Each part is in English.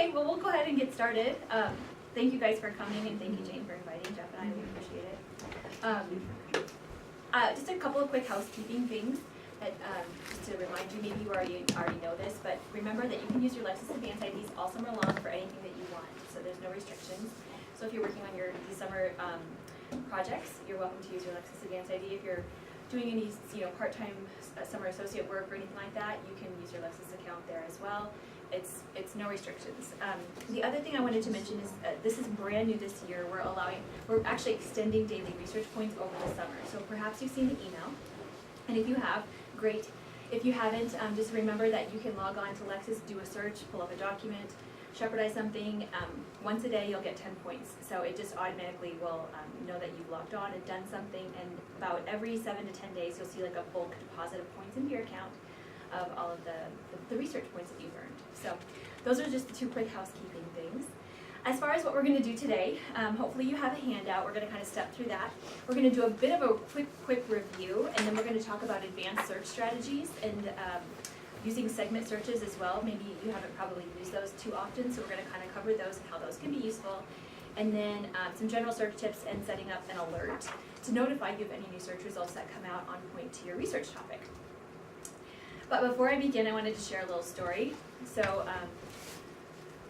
Okay, well, we'll go ahead and get started. Thank you guys for coming, and thank you, Jane, for inviting Jeff and I. We appreciate it. Just a couple of quick housekeeping things that, just to remind you, maybe you already know this, but remember that you can use your Lexis Advanced IDs all summer long for anything that you want, so there's no restrictions. So if you're working on these summer projects, you're welcome to use your Lexis Advanced ID. If you're doing any part-time summer associate work or anything like that, you can use your Lexis account there as well. It's no restrictions. The other thing I wanted to mention is this is brand new this year. We're actually extending daily research points over the summer. So perhaps you've seen the email, and if you have, great. If you haven't, just remember that you can log on to Lexis, do a search, pull up a document, shepherdize something. Once a day you'll get 10 points. So it just automatically will know that you've logged on and done something, and about every 7 to 10 days you'll see like a bulk deposit of points into your account of all of the research points that you've earned. So those are just the two quick housekeeping things. As far as what we're going to do today, hopefully you have a handout. We're going to kind of step through that. We're going to do a bit of a quick review, and then we're going to talk about advanced search strategies and using segment searches as well. Maybe you haven't probably used those too often, so we're going to kind of cover those and how those can be useful. And then some general search tips and setting up an alert to notify you of any new search results that come out on point to your research topic. But before I begin, I wanted to share a little story. So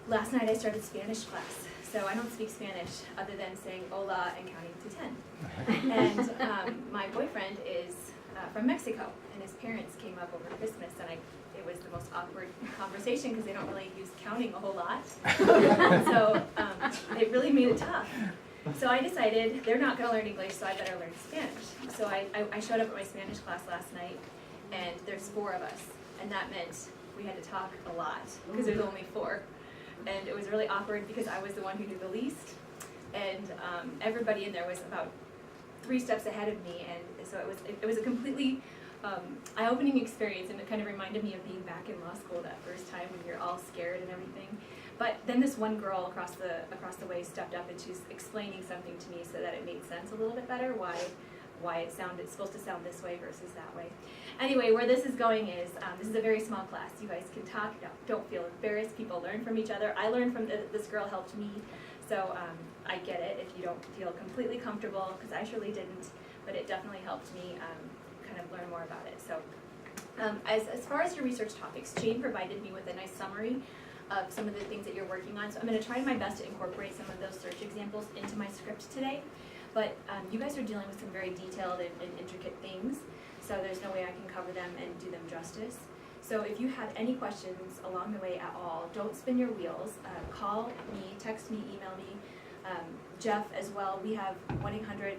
last night I started Spanish class. So I don't speak Spanish other than saying hola and counting to 10. And my boyfriend is from Mexico, and his parents came up over Christmas, and it was the most awkward conversation because they don't really use counting a whole lot. So it really made it tough. So I decided they're not going to learn English, so I better learn Spanish. So I showed up at my Spanish class last night, and there's 4 of us, and that meant we had to talk a lot because there's only 4. And it was really awkward because I was the one who knew the least, and everybody in there was about 3 steps ahead of me, and so it was a completely eye-opening experience, and it kind of reminded me of being back in law school that first time when you're all scared and everything. But then this one girl across the way stepped up, and she was explaining something to me so that it made sense a little bit better, why it's supposed to sound this way versus that way. Anyway, where this is going is, this is a very small class. You guys can talk, don't feel embarrassed. People learn from each other. I learned from this girl helped me, so I get it if you don't feel completely comfortable, because I surely didn't, but it definitely helped me kind of learn more about it. So as far as your research topics, Jane provided me with a nice summary of some of the things that you're working on, so I'm going to try my best to incorporate some of those search examples into my script today. But you guys are dealing with some very detailed and intricate things, so there's no way I can cover them and do them justice. So if you have any questions along the way at all, don't spin your wheels. Call me, text me, email me. Jeff as well. We have 1-800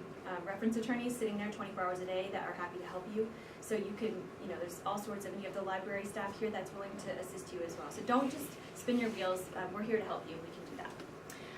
reference attorneys sitting there 24 hours a day that are happy to help you. So you can, there's all sorts of, and you have the library staff here that's willing to assist you as well. So don't just spin your wheels. We're here to help you. We can do that.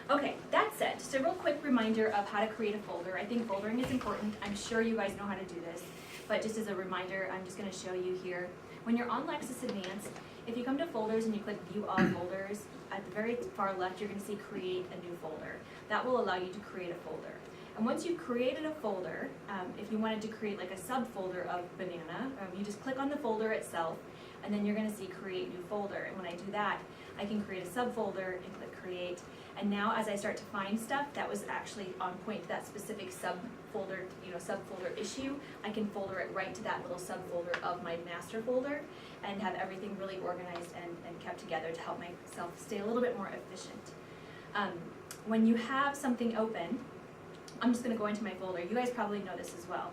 Okay, that said, just a real quick reminder of how to create a folder. I think foldering is important. I'm sure you guys know how to do this, but just as a reminder, I'm just going to show you here. When you're on Lexis Advanced, if you come to folders and you click View All Folders, at the very far left you're going to see Create a New Folder. That will allow you to create a folder. And once you've created a folder, if you wanted to create like a subfolder of banana, you just click on the folder itself, and then you're going to see Create New Folder. And when I do that, I can create a subfolder and click Create. And now as I start to find stuff that was actually on point to that specific subfolder, subfolder issue, I can folder it right to that little subfolder of my master folder and have everything really organized and kept together to help myself stay a little bit more efficient. When you have something open, I'm just going to go into my folder. You guys probably know this as well.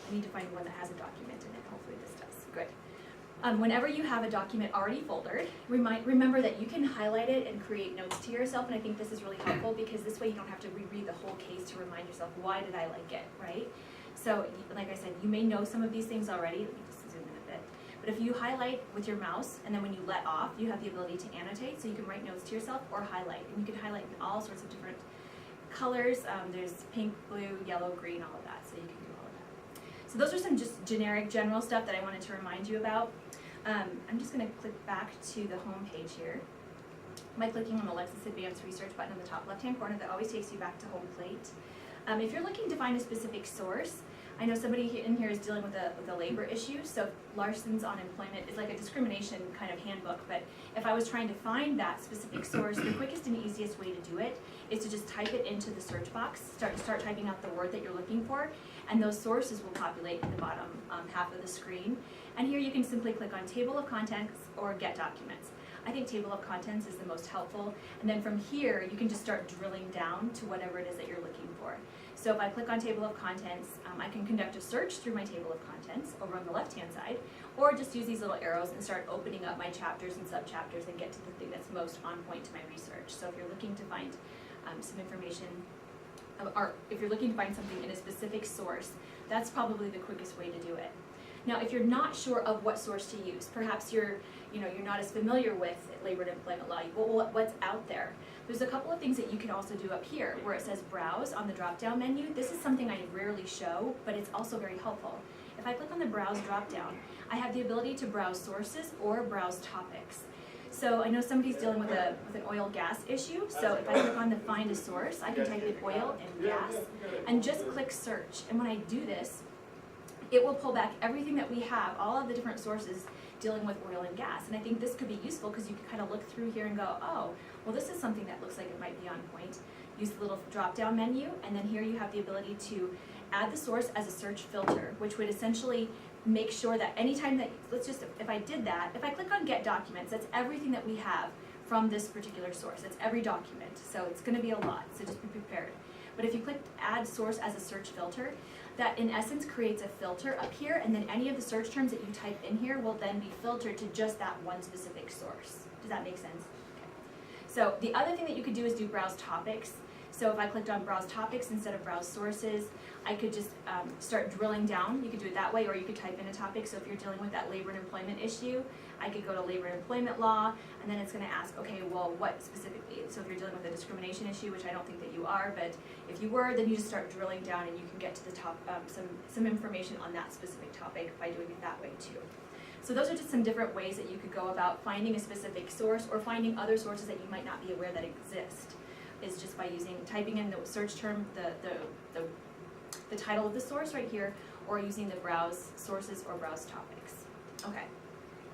I need to find one that has a document in it. Hopefully this does. Good. Whenever you have a document already foldered, remember that you can highlight it and create notes to yourself, and I think this is really helpful because this way you don't have to reread the whole case to remind yourself, why did I like it, right? So, like I said, you may know some of these things already. Let me just zoom in a bit. But if you highlight with your mouse, and then when you let off, you have the ability to annotate, so you can write notes to yourself or highlight. And you can highlight in all sorts of different colors. There's pink, blue, yellow, green, all of that, so you can do all of that. So those are some just generic, general stuff that I wanted to remind you about. I'm just going to click back to the home page here by clicking on the Lexis Advanced Research button in the top left-hand corner. That always takes you back to home plate. If you're looking to find a specific source, I know somebody in here is dealing with a labor issue, so Larson's on employment is like a discrimination kind of handbook, but if I was trying to find that specific source, the quickest and easiest way to do it is to just type it into the search box, start typing out the word that you're looking for, and those sources will populate in the bottom half of the screen. And here you can simply click on Table of Contents or Get Documents. I think Table of Contents is the most helpful, and then from here you can just start drilling down to whatever it is that you're looking for. So if I click on Table of Contents, I can conduct a search through my Table of Contents over on the left-hand side, or just use these little arrows and start opening up my chapters and subchapters and get to the thing that's most on point to my research. So if you're looking to find some information, or if you're looking to find something in a specific source, that's probably the quickest way to do it. Now, if you're not sure of what source to use, perhaps you're not as familiar with labor and employment law, what's out there, there's a couple of things that you can also do up here where it says Browse on the drop-down menu. This is something I rarely show, but it's also very helpful. If I click on the Browse drop-down, I have the ability to browse sources or browse topics. So I know somebody's dealing with an oil-gas issue, so if I click on the Find a Source, I can type in oil and gas and just click Search. And when I do this, it will pull back everything that we have, all of the different sources dealing with oil and gas. And I think this could be useful because you can kind of look through here and go, oh, well, this is something that looks like it might be on point. Use the little drop-down menu, and then here you have the ability to add the source as a search filter, which would essentially make sure that anytime that, if I did that, if I click on Get Documents, that's everything that we have from this particular source. It's every document, so it's going to be a lot, so just be prepared. But if you click Add Source as a search filter, that in essence creates a filter up here, and then any of the search terms that you type in here will then be filtered to just that one specific source. Does that make sense? Okay. So the other thing that you could do is do Browse Topics. So if I clicked on Browse Topics instead of Browse Sources, I could just start drilling down. You could do it that way, or you could type in a topic. So if you're dealing with that labor and employment issue, I could go to labor and employment law, and then it's going to ask, okay, well, what specifically? So if you're dealing with a discrimination issue, which I don't think that you are, but if you were, then you just start drilling down and you can get to the top, some information on that specific topic by doing it that way too. So those are just some different ways that you could go about finding a specific source or finding other sources that you might not be aware that exist. Is just by typing in the search term, the title of the source right here, or using the Browse Sources or Browse Topics. Okay.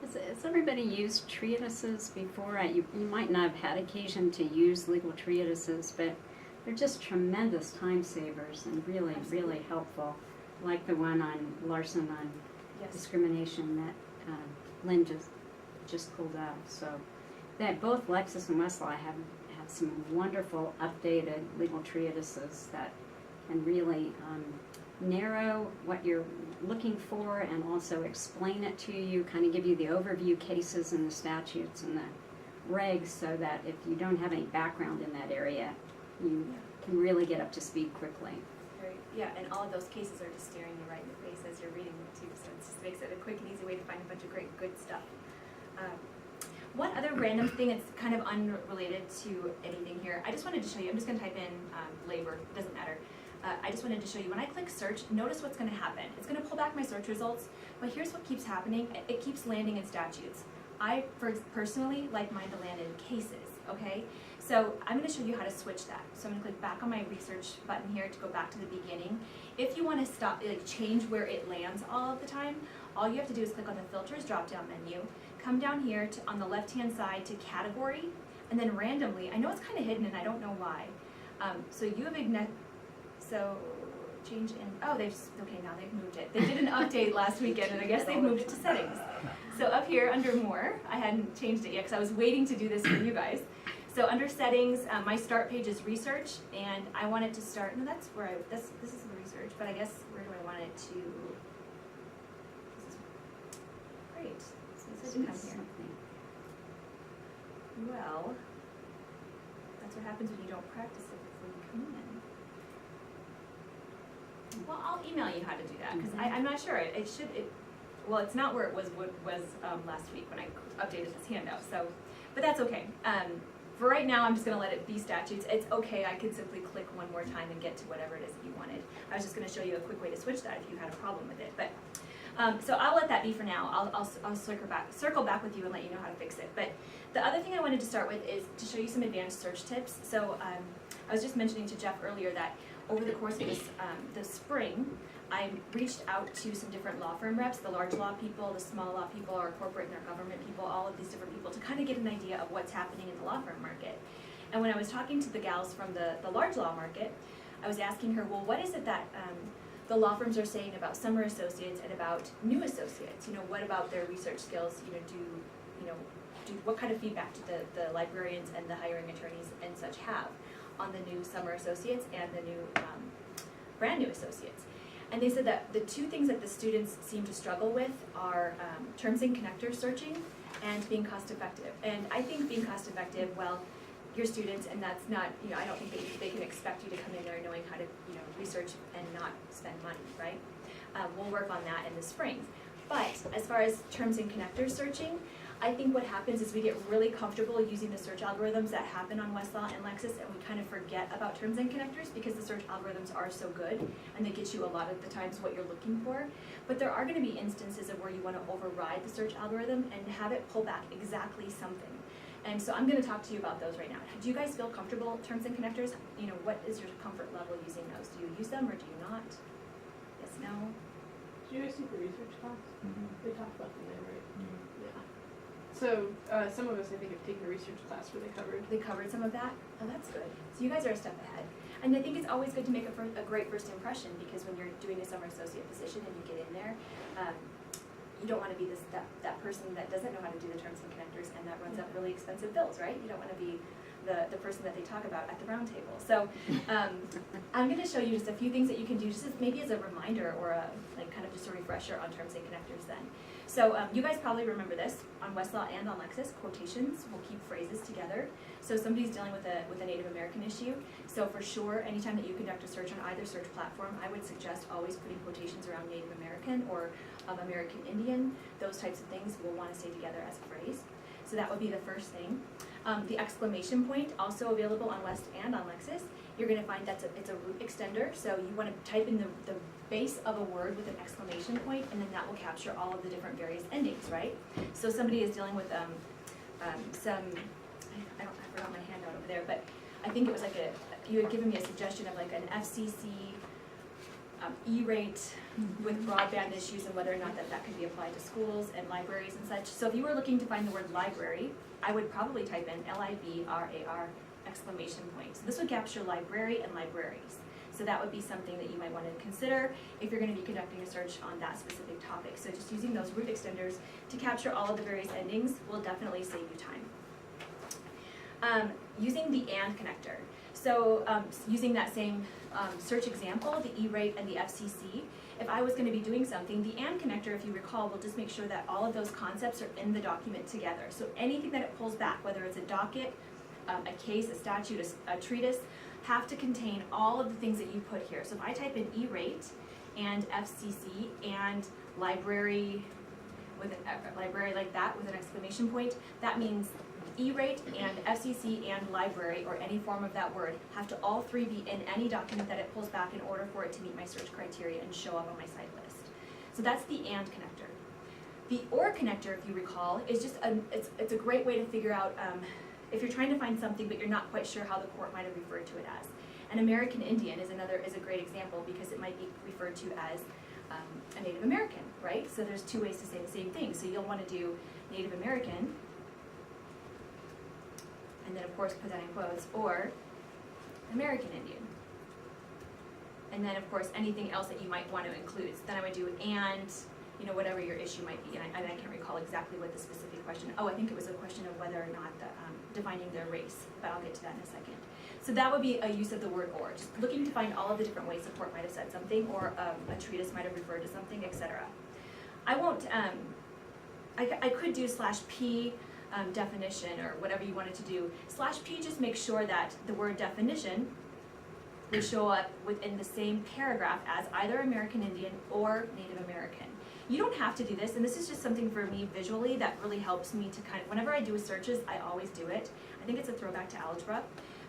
Has everybody used treatises before? You might not have had occasion to use legal treatises, but they're just tremendous time savers and really, Absolutely. really helpful. Like the one on Larson on Yes. discrimination that Lynne just pulled out. So that both Lexis and Westlaw have some wonderful updated legal treatises that can really narrow what you're looking for and also explain it to you, kind of give you the overview cases and the statutes and the regs so that if you don't have any background in that area, you can really get up to speed quickly. Right. Yeah, and all of those cases are just staring you right in the face as you're reading them too, so it just makes it a quick and easy way to find a bunch of great, good stuff. One other random thing that's kind of unrelated to anything here, I just wanted to show you, I'm just going to type in labor, it doesn't matter. I just wanted to show you, when I click search, notice what's going to happen. It's going to pull back my search results, but here's what keeps happening. It keeps landing in statutes. I personally like mine to land in cases, okay? So I'm going to show you how to switch that. So I'm going to click back on my research button here to go back to the beginning. If you want to change where it lands all of the time, all you have to do is click on the filters drop-down menu, come down here to on the left-hand side to category, and then randomly, I know it's kind of hidden and I don't know why. So you have change in, oh, now they've moved it. They did an update last weekend and I guess they've moved it to settings. So up here under more, I hadn't changed it yet because I was waiting to do this for you guys. So under settings, my start page is research, and I want it to start, no, that's where this is the research, but I guess where do I want it to, this is, great, so this is come here. Well, that's what happens when you don't practice it before you come in. Well, I'll email you how to do that, because I'm not sure, well, it's not where it was last week when I updated this handout, so, but that's okay. For right now, I'm just going to let it be statutes. It's okay, I could simply click one more time and get to whatever it is that you wanted. I was just going to show you a quick way to switch that if you had a problem with it. But so I'll let that be for now. I'll circle back with you and let you know how to fix it. But the other thing I wanted to start with is to show you some advanced search tips. So I was just mentioning to Jeff earlier that over the course of this spring, I reached out to some different law firm reps, the large law people, the small law people, our corporate and our government people, all of these different people, to kind of get an idea of what's happening in the law firm market. And when I was talking to the gals from the large law market, I was asking her, well, what is it that the law firms are saying about summer associates and about new associates? You know, what about their research skills? What kind of feedback do the librarians and the hiring attorneys and such have on the new summer associates and the new brand new associates? And they said that the two things that the students seem to struggle with are terms and connectors searching and being cost effective. And I think being cost effective, well, you're students, and that's not, I don't think they can expect you to come in there knowing how to, research and not spend money, right? We'll work on that in the spring. But as far as terms and connectors searching, I think what happens is we get really comfortable using the search algorithms that happen on Westlaw and Lexis, and we kind of forget about terms and connectors because the search algorithms are so good and they get you a lot of the times what you're looking for. But there are going to be instances of where you want to override the search algorithm and have it pull back exactly something. And so I'm going to talk to you about those right now. Do you guys feel comfortable with terms and connectors? What is your comfort level using those? Do you use them or do you not? Yes, no? Did you guys take the research class? Mm-hmm. They talked about them there, right? Mm-hmm. Yeah. So some of us, I think, have taken a research class where they covered Some of that? Oh, that's good. So you guys are a step ahead. And I think it's always good to make a great first impression, because when you're doing a summer associate position and you get in there, you don't want to be that person that doesn't know how to do the terms and connectors and that runs up really expensive bills, right? You don't want to be the person that they talk about at the round table. So I'm going to show you just a few things that you can do, just maybe as a reminder or kind of just a refresher on terms and connectors then. So you guys probably remember this on Westlaw and on Lexis. Quotations will keep phrases together. So somebody's dealing with a Native American issue. So for sure, anytime that you conduct a search on either search platform, I would suggest always putting quotations around Native American or American Indian. Those types of things we'll want to stay together as a phrase. So that would be the first thing. The exclamation point, also available on West and on Lexis. You're going to find it's a root extender. So you want to type in the base of a word with an exclamation point, and then that will capture all of the different various endings, right? So somebody is dealing with I forgot my handout over there, but I think it was you had given me a suggestion of an FCC E-rate with broadband issues and whether or not that could be applied to schools and libraries and such. So if you were looking to find the word library, I would probably type in LIBRAR exclamation point. So this would capture library and libraries. So that would be something that you might want to consider if you're going to be conducting a search on that specific topic. So just using those root extenders to capture all of the various endings will definitely save you time. Using the AND connector. So using that same search example, the E-rate and the FCC, if I was going to be doing something, the AND connector, if you recall, will just make sure that all of those concepts are in the document together. So anything that it pulls back, whether it's a docket, a case, a statute, a treatise, have to contain all of the things that you put here. So if I type in E-rate and FCC and library with a library like that with an exclamation point, that means E-rate and FCC and library, or any form of that word, have to all three be in any document that it pulls back in order for it to meet my search criteria and show up on my site list. So that's the AND connector. The OR connector, if you recall, is just it's a great way to figure out if you're trying to find something but you're not quite sure how the court might have referred to it as. An American Indian is a great example, because it might be referred to as a Native American, right? So there's two ways to say the same thing. So you'll want to do Native American, and then of course put that in quotes, or American Indian. And then of course anything else that you might want to include. So then I would do and, whatever your issue might be. And I can't recall exactly what the specific question, I think it was a question of whether or not defining their race, but I'll get to that in a second. So that would be a use of the word or, just looking to find all of the different ways the court might have said something, or a treatise might have referred to something, etc. I won't, I could do /p definition or whatever you wanted to do. /p just makes sure that the word definition would show up within the same paragraph as either American Indian or Native American. You don't have to do this, and this is just something for me visually that really helps me to whenever I do searches, I always do it. I think it's a throwback to algebra,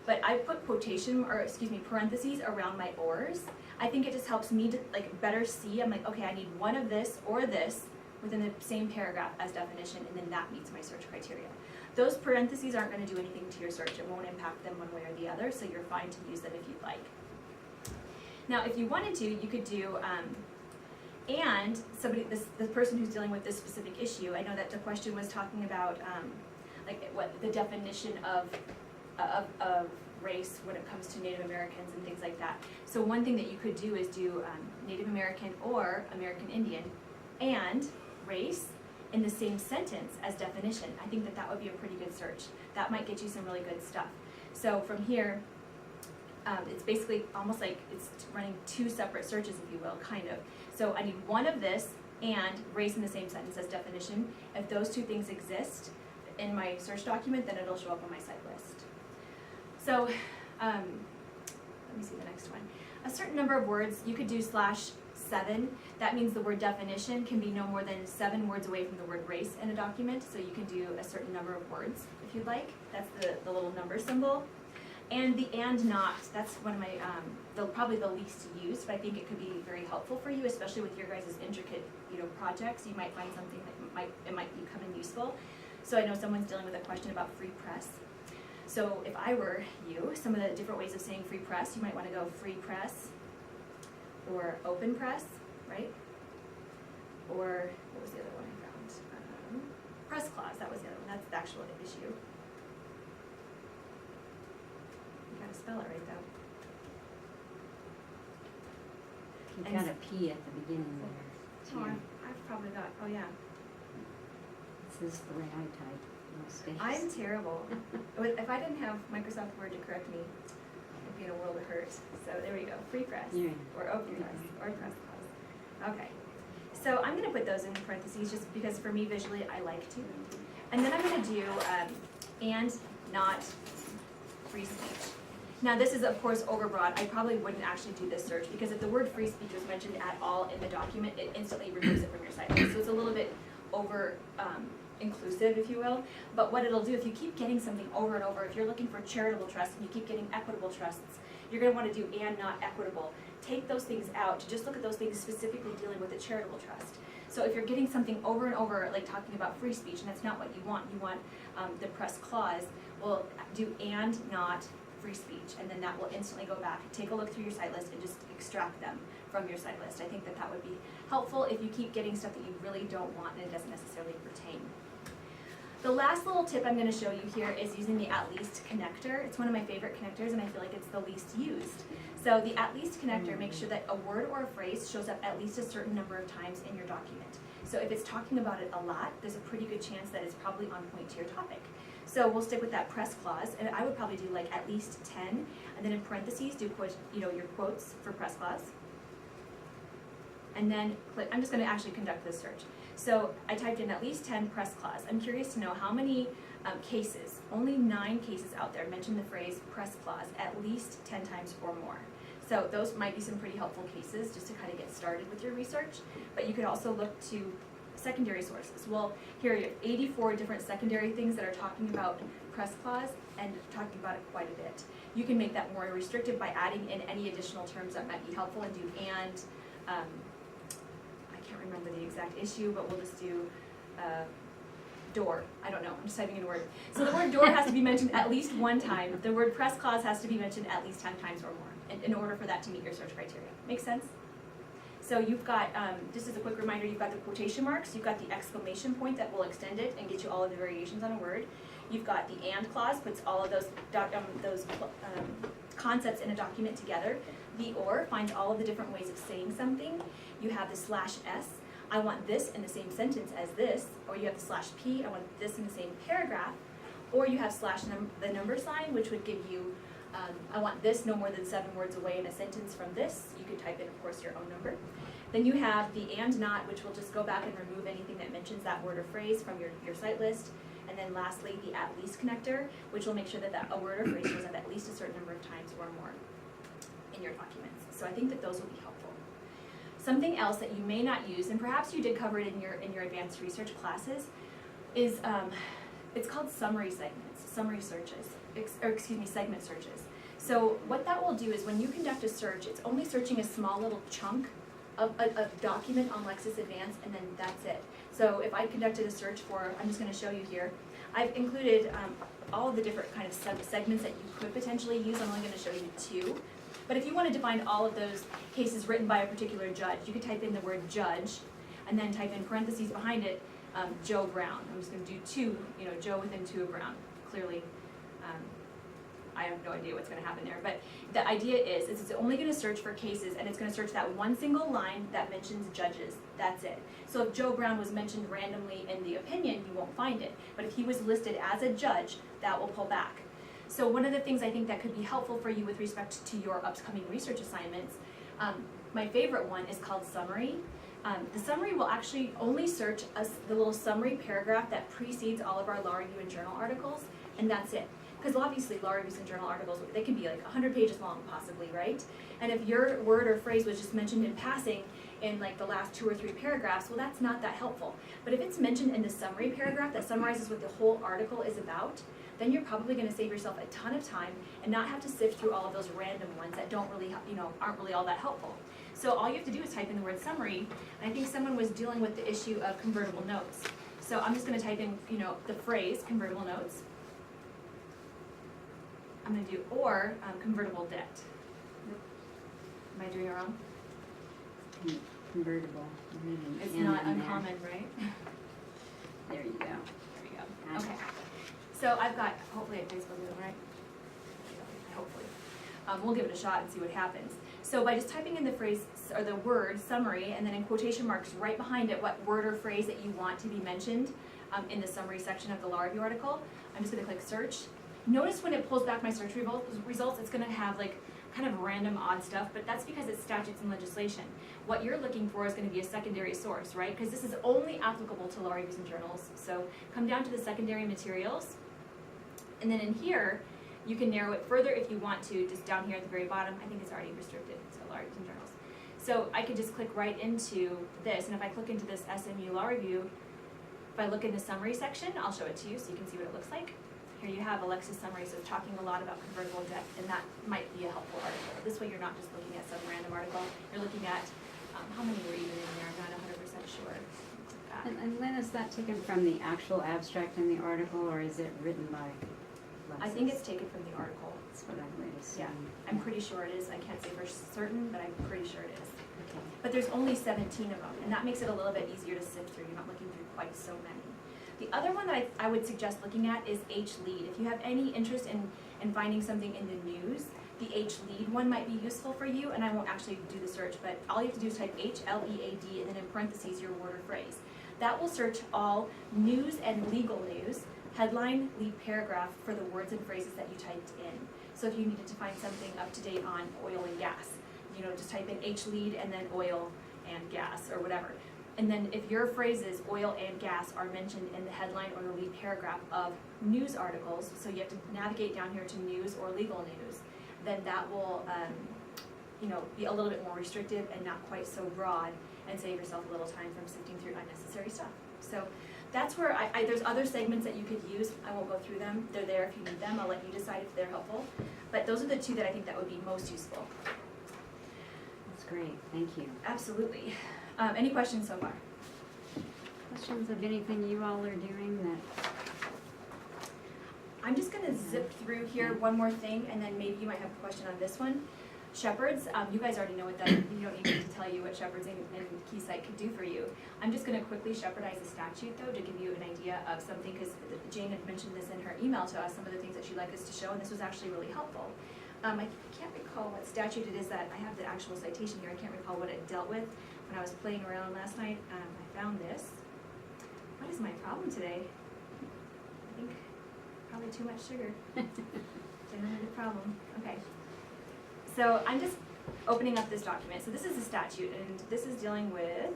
but I put parentheses around my ors. I think it just helps me to better see. I'm like, okay, I need one of this or this within the same paragraph as definition, and then that meets my search criteria. Those parentheses aren't going to do anything to your search. It won't impact them one way or the other, so you're fine to use them if you'd like. Now, if you wanted to, you could do And the person who's dealing with this specific issue, I know that the question was talking about, like what the definition of race when it comes to Native Americans and things like that. So one thing that you could do is do Native American or American Indian and race in the same sentence as definition. I think that would be a pretty good search. That might get you some really good stuff. So from here, it's basically almost like it's running two separate searches, if you will, kind of. So I need one of this and race in the same sentence as definition. If those two things exist in my search document, then it'll show up on my site list. So let me see the next one. A certain number of words, you could do /7. That means the word definition can be no more than 7 words away from the word race in a document. So you can do a certain number of words if you'd like. That's the little number symbol. And the and not, that's one of my, probably the least used, but I think it could be very helpful for you, especially with your guys' intricate, projects. You might find something that might become useful. So I know someone's dealing with a question about free press. So if I were you, some of the different ways of saying free press, you might want to go free press or open press, right? Or what was the other one I found? Press clause, that was the other one. That's the actual issue. You gotta spell it right though. You've And got a P at the beginning there. Oh, too. I've probably got, oh yeah. This is the way I type most days. I'm terrible. If I didn't have Microsoft Word to correct me, I'd be in a world of hurt. So there we go, free press, Yeah. or open press, or press clause. Okay, so I'm gonna put those in parentheses just because for me visually I like to. And then I'm gonna do and not free speech. Now this is of course overbroad. I probably wouldn't actually do this search because if the word free speech was mentioned at all in the document, it instantly removes it from your site. So it's a little bit over inclusive, if you will. But what it'll do, if you keep getting something over and over, if you're looking for charitable trusts and you keep getting equitable trusts, you're going to want to do and not equitable. Take those things out to just look at those things specifically dealing with a charitable trust. So if you're getting something over and over, like talking about free speech, and that's not what you want the press clause, well, do and not free speech, and then that will instantly go back. Take a look through your site list and just extract them from your site list. I think that would be helpful if you keep getting stuff that you really don't want and it doesn't necessarily pertain. The last little tip I'm going to show you here is using the at least connector. It's one of my favorite connectors and I feel like it's the least used. So the at least connector makes sure that a word or a phrase shows up at least a certain number of times in your document. So if it's talking about it a lot, there's a pretty good chance that it's probably on point to your topic. So we'll stick with that press clause, and I would probably do like at least 10, and then in parentheses do your quotes for press clause. And then click, I'm just going to actually conduct this search. So I typed in at least 10 press clause. I'm curious to know how many cases, only 9 cases out there mention the phrase press clause at least 10 times or more. So those might be some pretty helpful cases just to kind of get started with your research. But you could also look to secondary sources. Well, here you have 84 different secondary things that are talking about press clause and talking about it quite a bit. You can make that more restrictive by adding in any additional terms that might be helpful and do and, I can't remember the exact issue, but we'll just do door. I don't know, I'm just typing in a word. So the word door has to be mentioned at least 1 time. The word press clause has to be mentioned at least 10 times or more in order for that to meet your search criteria. Make sense? So you've got, just as a quick reminder, you've got the quotation marks, you've got the exclamation point that will extend it and get you all of the variations on a word. You've got the and clause, puts all of those concepts in a document together. The or finds all of the different ways of saying something. You have the /s, I want this in the same sentence as this, or you have the /p, I want this in the same paragraph, or you have the number sign, which would give you I want this no more than 7 words away in a sentence from this. You could type in, of course, your own number. Then you have the and not, which will just go back and remove anything that mentions that word or phrase from your site list. And then lastly, the at least connector, which will make sure that a word or phrase shows up at least a certain number of times or more in your documents. So I think that those will be helpful. Something else that you may not use, and perhaps you did cover it in your advanced research classes, is it's called summary segments, summary searches, segment searches. So what that will do is when you conduct a search, it's only searching a small little chunk of a document on Lexis Advanced, and then that's it. So if I conducted a search for, I'm just going to show you here, I've included all of the different kind of segments that you could potentially use. I'm only going to show you 2. But if you wanted to find all of those cases written by a particular judge, you could type in the word judge, and then type in parentheses behind it, Joe Brown. I'm just gonna do two, Joe within two of Brown. Clearly, I have no idea what's gonna happen there, but the idea is it's only gonna search for cases, and it's gonna search that one single line that mentions judges. That's it. So if Joe Brown was mentioned randomly in the opinion, you won't find it. But if he was listed as a judge, that will pull back. So one of the things I think that could be helpful for you with respect to your upcoming research assignments, my favorite one is called summary. The summary will actually only search the little summary paragraph that precedes all of our law review and journal articles, and that's it. Because obviously law reviews and journal articles, they can be like 100 pages long possibly, right? And if your word or phrase was just mentioned in passing in like the last 2 or 3 paragraphs, well, that's not that helpful. But if it's mentioned in the summary paragraph that summarizes what the whole article is about, then you're probably going to save yourself a ton of time and not have to sift through all of those random ones that don't really, aren't really all that helpful. So all you have to do is type in the word summary, and I think someone was dealing with the issue of convertible notes. So I'm just going to type in, the phrase convertible notes. I'm going to do or convertible debt. Am I doing it wrong? Convertible. It's not uncommon, right? There you go. There we go. Okay. So I've got, hopefully I Facebook it right. Hopefully. We'll give it a shot and see what happens. So by just typing in the phrase or the word summary and then in quotation marks right behind it what word or phrase that you want to be mentioned in the summary section of the law review article, I'm just going to click search. Notice when it pulls back my search results, it's going to have like kind of random odd stuff, but that's because it's statutes and legislation. What you're looking for is going to be a secondary source, right? Because this is only applicable to law reviews and journals. So come down to the secondary materials, and then in here, you can narrow it further if you want to, just down here at the very bottom. I think it's already restricted to law reviews and journals. So I could just click right into this, and if I click into this SMU law review, if I look in the summary section, I'll show it to you so you can see what it looks like. Here you have a Lexis summary, so it's talking a lot about convertible debt, and that might be a helpful article. This way you're not just looking at some random article, you're looking at, how many were even in there, I'm not 100% sure. And Lynn, is that taken from the actual abstract in the article, or is it written by Lexis? I think it's taken from the article. That's what I would assume. Yeah, I'm pretty sure it is. I can't say for certain, but I'm pretty sure it is. Okay. But there's only 17 of them, and that makes it a little bit easier to sift through. You're not looking through quite so many. The other one that I would suggest looking at is H-lead. If you have any interest in finding something in the news, the H-lead one might be useful for you, and I won't actually do the search, but all you have to do is type H-L-E-A-D and then in parentheses your word or phrase. That will search all news and legal news, headline, lead paragraph for the words and phrases that you typed in. So if you needed to find something up to date on oil and gas, just type in H-lead and then oil and gas or whatever. And then if your phrases, oil and gas, are mentioned in the headline or the lead paragraph of news articles, so you have to navigate down here to news or legal news, then that will be a little bit more restrictive and not quite so broad, and save yourself a little time from sifting through unnecessary stuff. So that's where there's other segments that you could use. I won't go through them. They're there if you need them. I'll let you decide if they're helpful. But those are the two that I think that would be most useful. That's great. Thank you. Absolutely. Any questions so far? Questions of anything you all are doing that? I'm just going to zip through here one more thing, and then maybe you might have a question on this one. Shepherds, you guys already know what that is. You don't need me to tell you what Shepherds and Keysight could do for you. I'm just going to quickly Shepherdize the statute, though, to give you an idea of something, because Jane had mentioned this in her email to us, some of the things that she'd like us to show, and this was actually really helpful. I can't recall what statute it is that, I have the actual citation here, I can't recall what it dealt with. When I was playing around last night, I found this. What is my problem today? I think probably too much sugar. Generally the problem. Okay. So I'm just opening up this document. So this is a statute, and this is dealing with,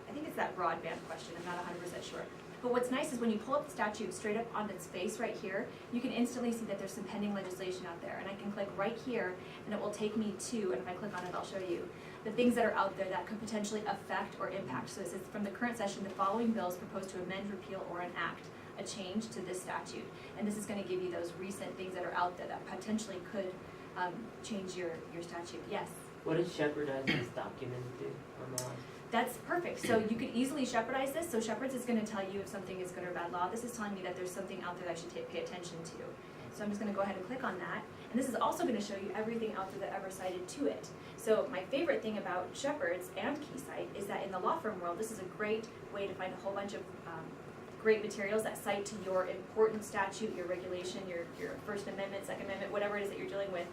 I think it's that broadband question, I'm not 100% sure. But what's nice is when you pull up the statute straight up on its face right here, you can instantly see that there's some pending legislation out there. And I can click right here, and it will take me to, and if I click on it, I'll show you, the things that are out there that could potentially affect or impact. So it says, from the current session, the following bills proposed to amend, repeal, or enact a change to this statute. And this is going to give you those recent things that are out there that potentially could change your statute. Yes? What does Shepherdize this document do on the line? That's perfect. So you could easily Shepherdize this. So Shepherds is going to tell you if something is good or bad law. This is telling me that there's something out there that I should pay attention to. So I'm just gonna go ahead and click on that. And this is also gonna show you everything out there that ever cited to it. So my favorite thing about Shepard's and Keysight is that in the law firm world, this is a great way to find a whole bunch of great materials that cite to your important statute, your regulation, your First Amendment, Second Amendment, whatever it is that you're dealing with,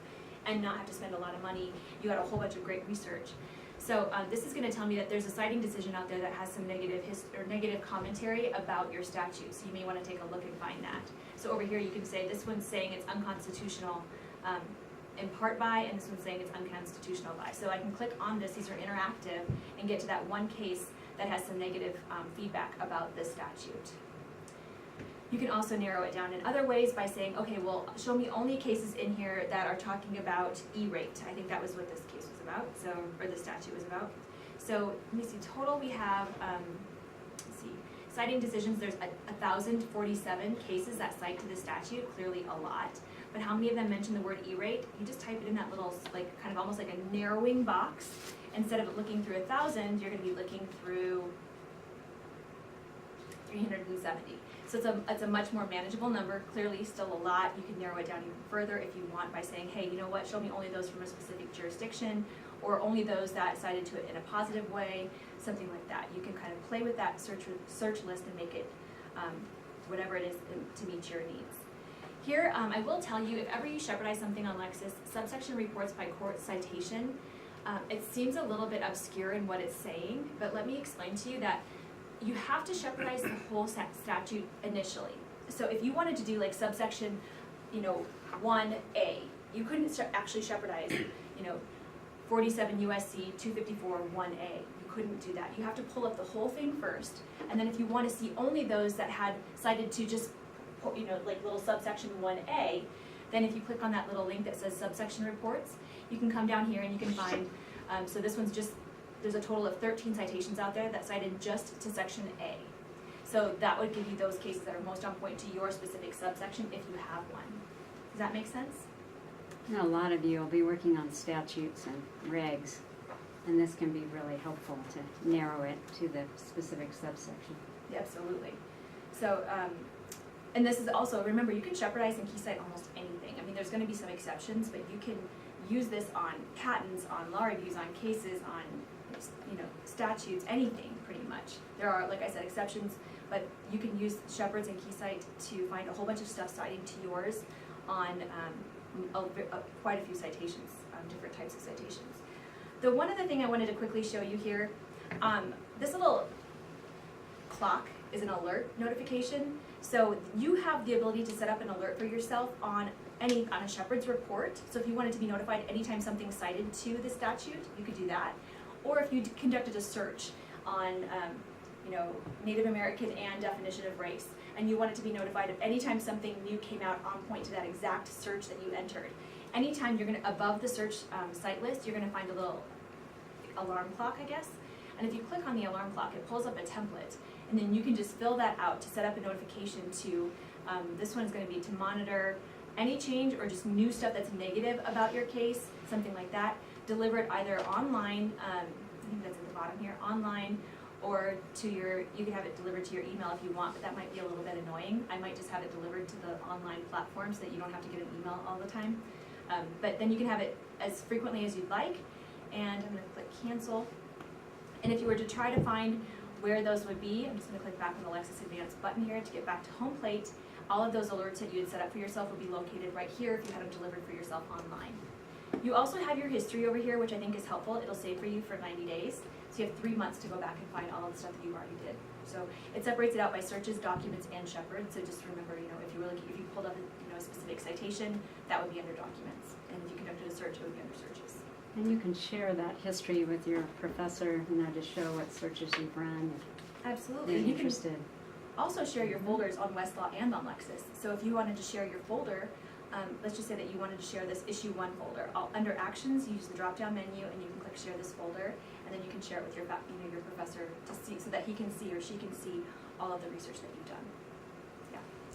and not have to spend a lot of money. You got a whole bunch of great research. So this is going to tell me that there's a citing decision out there that has some negative commentary about your statute. So you may want to take a look and find that. So over here you can say this one's saying it's unconstitutional in part by, and this one's saying it's unconstitutional by. So I can click on this, these are interactive, and get to that one case that has some negative feedback about this statute. You can also narrow it down in other ways by saying, okay, well, show me only cases in here that are talking about E-rate. I think that was what this case was about, so, or the statute was about. So let me see, total we have, let's see, citing decisions, there's 1,047 cases that cite to the statute, clearly a lot. But how many of them mention the word E-rate? You just type it in that little, like, kind of almost like a narrowing box. Instead of looking through 1,000, you're going to be looking through 370. So it's a much more manageable number, clearly still a lot. You can narrow it down even further if you want by saying, hey, you know what, show me only those from a specific jurisdiction, or only those that cited to it in a positive way, something like that. You can kind of play with that search list and make it whatever it is to meet your needs. Here, I will tell you, if ever you Shepardize something on Lexis, subsection reports by court citation, it seems a little bit obscure in what it's saying, but let me explain to you that you have to Shepardize the whole statute initially. So if you wanted to do like subsection, 1A, you couldn't actually Shepardize, 47 USC 254 1A. You couldn't do that. You have to pull up the whole thing first, and then if you want to see only those that had cited to just, like little subsection 1A, then if you click on that little link that says subsection reports, you can come down here and you can find, so this one's just, there's a total of 13 citations out there that cited just to section A. So that would give you those cases that are most on point to your specific subsection if you have one. Does that make sense? Now, a lot of you will be working on statutes and regs, and this can be really helpful to narrow it to the specific subsection. Yeah, absolutely. So, and this is also, remember, you can Shepardize and Keysight almost anything. I mean, there's going to be some exceptions, but you can use this on patents, on law reviews, on cases, on statutes, anything pretty much. There are, like I said, exceptions, but you can use Shepard's and Keysight to find a whole bunch of stuff citing to yours on quite a few citations, different types of citations. The one other thing I wanted to quickly show you here, this little clock is an alert notification. So you have the ability to set up an alert for yourself on a Shepard's report. So if you wanted to be notified anytime something's cited to the statute, you could do that. Or if you conducted a search on, Native American and definition of race, and you wanted to be notified of anytime something new came out on point to that exact search that you entered. Anytime you're above the search site list, you're gonna find a little alarm clock, I guess. And if you click on the alarm clock, it pulls up a template, and then you can just fill that out to set up a notification to, this one's gonna be to monitor any change or just new stuff that's negative about your case, something like that. Deliver it either online, I think that's at the bottom here, online, or to you can have it delivered to your email if you want, but that might be a little bit annoying. I might just have it delivered to the online platform so that you don't have to get an email all the time. But then you can have it as frequently as you'd like, and I'm gonna click cancel. And if you were to try to find where those would be, I'm just gonna click back on the Lexis Advanced button here to get back to home plate. All of those alerts that you had set up for yourself would be located right here if you had them delivered for yourself online. You also have your history over here, which I think is helpful. It'll save for you for 90 days. So you have 3 months to go back and find all of the stuff that you already did. So it separates it out by searches, documents, and Shepard. So just remember, if you pulled up a specific citation, that would be under documents. And if you conducted a search, it would be under searches. And you can share that history with your professor, to show what searches you've run. Absolutely. If you're interested. Also share your folders on Westlaw and on Lexis. So if you wanted to share your folder, let's just say that you wanted to share this issue 1 folder. Under actions, you use the drop down menu and you can click share this folder, and then you can share it with your professor to see, so that he can see or she can see all of the research that you've done.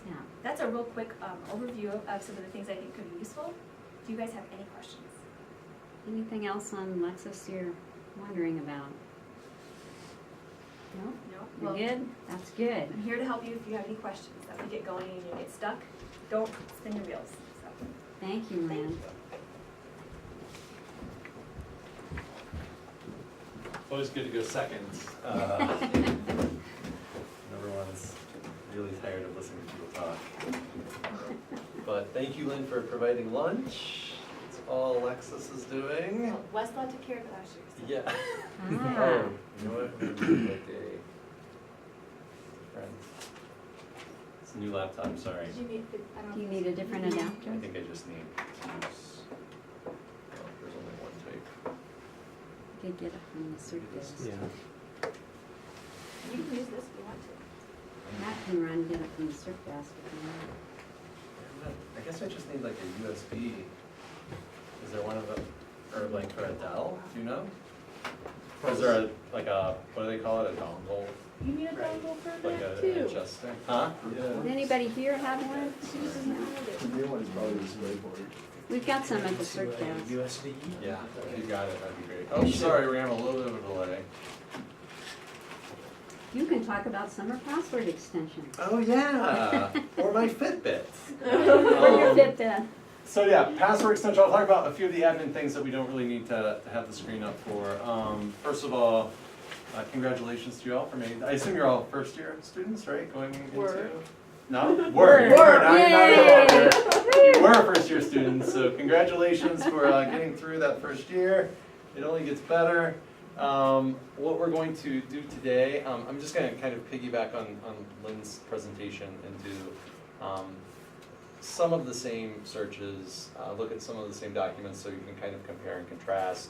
Yeah. That's a real quick overview of some of the things I think could be useful. Do you guys have any questions? Anything else on Lexis you're wondering about? No? No? You're Well, good? That's good. I'm here to help you if you have any questions that we get going and you get stuck. don't spin your wheels, so. Thank you, Thank Lynn. Always good to go second. Everyone's really tired of listening to people talk. But thank you, Lynn, for providing lunch. It's all Lexis is doing. Well, Westlaw took care of it last year, so. Yeah. Ah. Oh, you know what? We need like a friend. It's a new laptop, sorry. Did you need, I don't know. Do you need a different I adapter? think I just need to use, oh, there's only one type. You could get it from the suitcase. You can use this if you want to. Matt can run, get it from the suitcase if you want. I guess I just need like a USB. Is there one of them, or like for a Dell, do you know? Or is there like a, what do they call it, a dongle? You need a dongle for Like that a too. adjuster? Huh? Does anybody here have one? The new one's probably the Swayboard. We've got some at the suitcase. USB? Yeah, if you got it, that'd be great. Oh, sorry, we're gonna have a little bit of a delay. You can talk about summer password extensions. Oh, yeah, or my Fitbit. Or your Um, Fitbit. So yeah, password extension, I'll talk about a few of the admin things that we don't really need to have the screen up for. First of all, congratulations to you all for making, I assume you're all first year students, right, going into? Were. No? Were, Were. you were, now you're not any Yay. longer. You were first year students, so congratulations for getting through that first year. It only gets better. What we're going to do today, I'm just gonna kind of piggyback on Lynn's presentation and do some of the same searches, look at some of the same documents so you can kind of compare and contrast.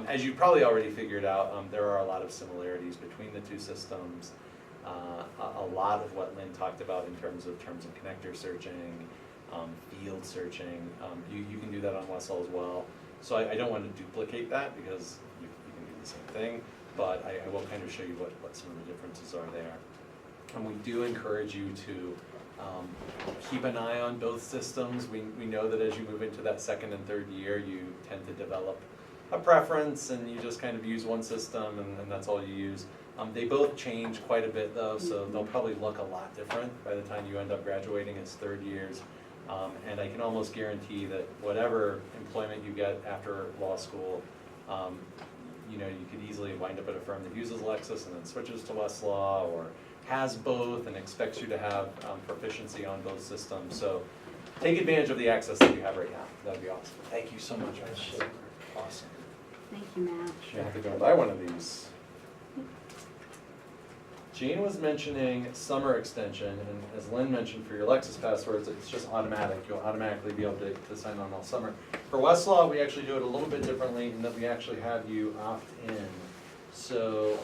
As you probably already figured out, there are a lot of similarities between the two systems. A lot of what Lynn talked about in terms of terms and connector searching, field searching, you can do that on Westlaw as well. So I don't want to duplicate that because you can do the same thing, but I will kind of show you what some of the differences are there. And we do encourage you to keep an eye on both systems. We know that as you move into that second and third year, you tend to develop a preference and you just kind of use one system and that's all you use. They both change quite a bit though, so they'll probably look a lot different by the time you end up graduating as third years. And I can almost guarantee that whatever employment you get after law school, you know, you could easily wind up at a firm that uses Lexis and then switches to Westlaw, or has both and expects you to have proficiency on both systems. So take advantage of the access that you have right now. That'd be awesome. Thank you so much. Awesome. Thank you, Matt. You have to go and buy one of these. Jean was mentioning summer extension, and as Lynn mentioned, for your Lexis passwords, it's just automatic. You'll automatically be able to sign on all summer. For Westlaw, we actually do it a little bit differently in that we actually have you opt in. So,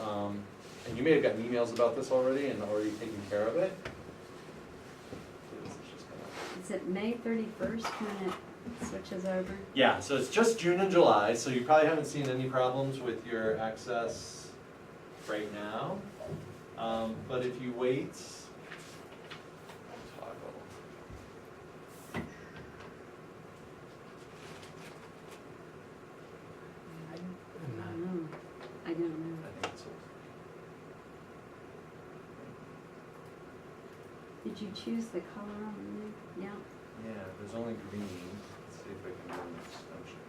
and you may have gotten emails about this already and already taken care of it. Is it May 31st when it switches over? Yeah, so it's just June and July, so you probably haven't seen any problems with your access right now. But if you wait, toggle. I don't know. I don't know. I think it's Did you choose the color on the, yeah? yeah, there's only green. Let's see if I can do an extension.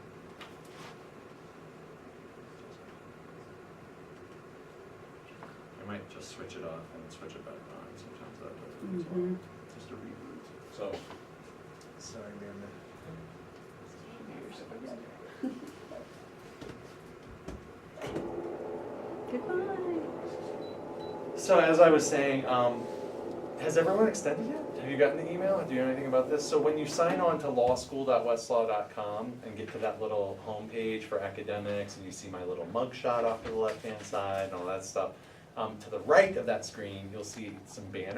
I might just switch it off and switch it back on. Sometimes that does it as well. Just a reboot. So, sorry, Amanda. Goodbye. So as I was saying, has everyone extended yet? Have you gotten the email? Do you know anything about this? So when you sign on to lawschool.westlaw.com and get to that little home page for academics, and you see my little mugshot off to the left-hand side and all that stuff, to the right of that screen, you'll see some banners.